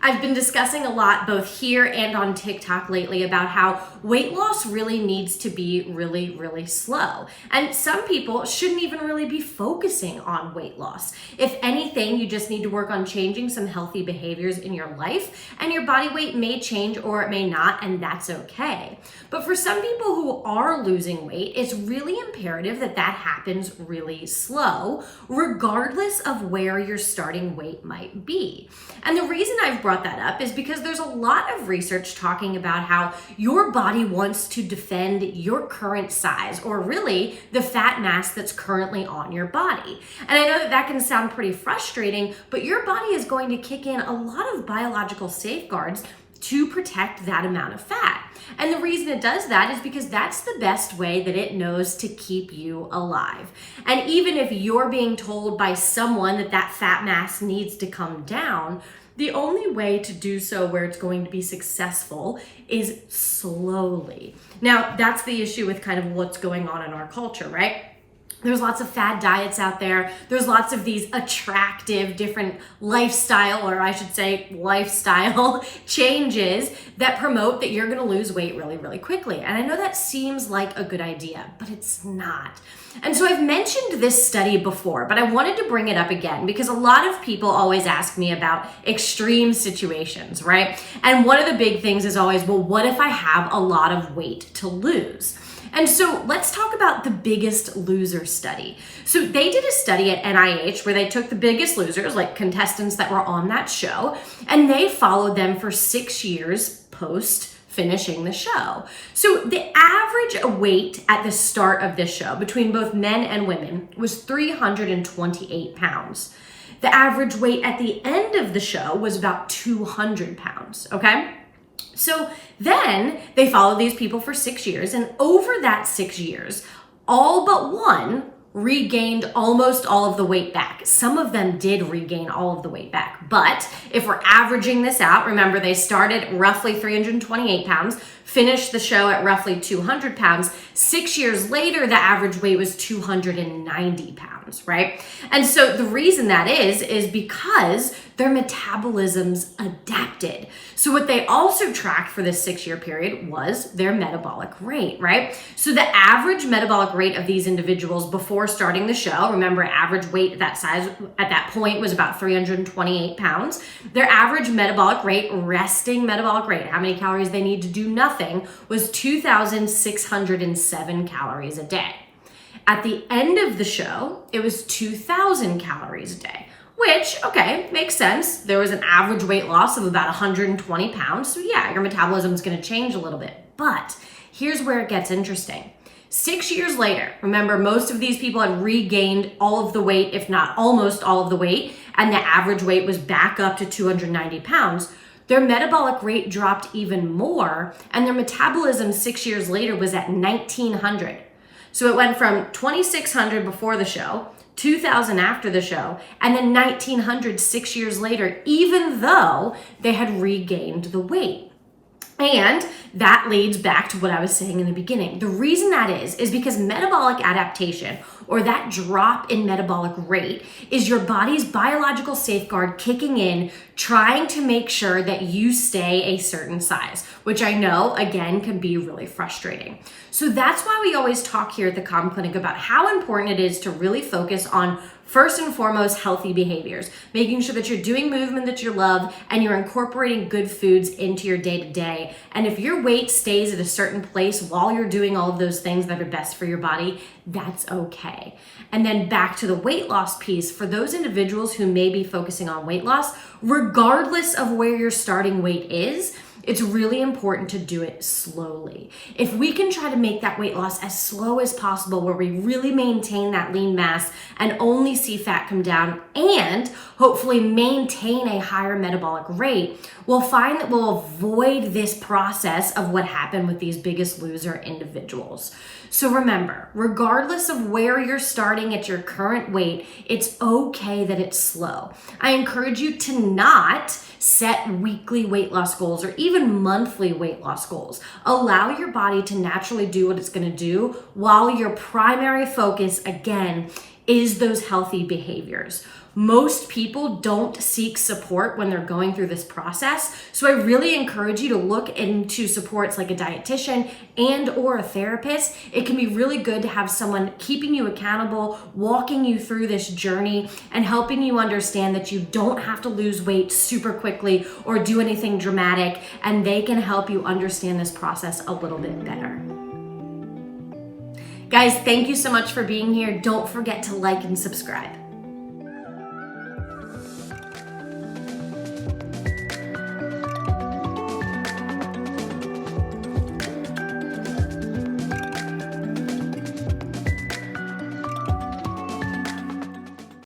I've been discussing a lot both here and on TikTok lately about how weight loss really needs to be really slow. And some people shouldn't even really be focusing on weight loss. If anything, you just need to work on changing some healthy behaviors in your life, and your body weight may change or it may not, and that's okay. But for some people who are losing weight, it's really imperative that that happens really slow, regardless of where your starting weight might be. And the reason I've brought that up is because there's a lot of research talking about how your body wants to defend your current size, or really the fat mass that's currently on your body. And I know that that can sound pretty frustrating, but your body is going to kick in a lot of biological safeguards to protect that amount of fat. And the reason it does that is because that's the best way that it knows to keep you alive. And even if you're being told by someone that that fat mass needs to come down, the only way to do so where it's going to be successful is slowly. Now, that's the issue with kind of what's going on in our culture, right? There's lots of fad diets out there. There's lots of these attractive different lifestyle, or I should say lifestyle changes that promote that you're gonna lose weight really quickly. And I know that seems like a good idea, but it's not. And so I've mentioned this study before, but I wanted to bring it up again because a lot of people always ask me about extreme situations, right? And one of the big things is always, well, what if I have a lot of weight to lose? And so let's talk about the Biggest Loser study. So they did a study at NIH where they took the biggest losers, like contestants that were on that show, and they followed them for 6 years post finishing the show. So the average weight at the start of this show between both men and women was 328 pounds. The average weight at the end of the show was about 200 pounds, okay? So then they followed these people for 6 years, and over that 6 years, all but one regained almost all of the weight back. Some of them did regain all of the weight back, but if we're averaging this out, remember they started roughly 328 pounds, finished the show at roughly 200 pounds. 6 years later, the average weight was 290 pounds, right? And so the reason that is because their metabolisms adapted. So what they also tracked for this 6-year period was their metabolic rate, right? So the average metabolic rate of these individuals before starting the show, remember average weight at that size at that point was about 328 pounds. Their average metabolic rate, resting metabolic rate, how many calories they need to do nothing, was 2,607 calories a day. At the end of the show, it was 2,000 calories a day. Which, okay, makes sense. There was an average weight loss of about 120 pounds. So yeah, your metabolism is going to change a little bit. But here's where it gets interesting. 6 years later, remember, most of these people had regained all of the weight, if not almost all of the weight, and the average weight was back up to 290 pounds. Their metabolic rate dropped even more, and their metabolism 6 years later was at 1,900. So it went from 2,600 before the show, 2,000 after the show, and then 1,900 6 years later, even though they had regained the weight. And that leads back to what I was saying in the beginning. The reason that is because metabolic adaptation, or that drop in metabolic rate, is your body's biological safeguard kicking in, trying to make sure that you stay a certain size, which I know, again, can be really frustrating. So that's why we always talk here at the Calm Clinic about how important it is to really focus on, first and foremost, healthy behaviors, making sure that you're doing movement that you love and you're incorporating good foods into your day-to-day. And if your weight stays at a certain place while you're doing all of those things that are best for your body, that's okay. And then back to the weight loss piece, for those individuals who may be focusing on weight loss, regardless of where your starting weight is, it's really important to do it slowly. If we can try to make that weight loss as slow as possible, where we really maintain that lean mass and only see fat come down, and hopefully maintain a higher metabolic rate, we'll find that we'll avoid this process of what happened with these Biggest Loser individuals. So remember, regardless of where you're starting at your current weight, it's okay that it's slow. I encourage you to not set weekly weight loss goals or even monthly weight loss goals. Allow your body to naturally do what it's going to do while your primary focus, again, is those healthy behaviors. most people don't seek support when they're going through this process. So I really encourage you to look into supports like a dietitian and or a therapist. It can be really good to have someone keeping you accountable, walking you through this journey, and helping you understand that you don't have to lose weight super quickly or do anything dramatic, and they can help you understand this process a little bit better. Guys, thank you so much for being here. Don't forget to like and subscribe.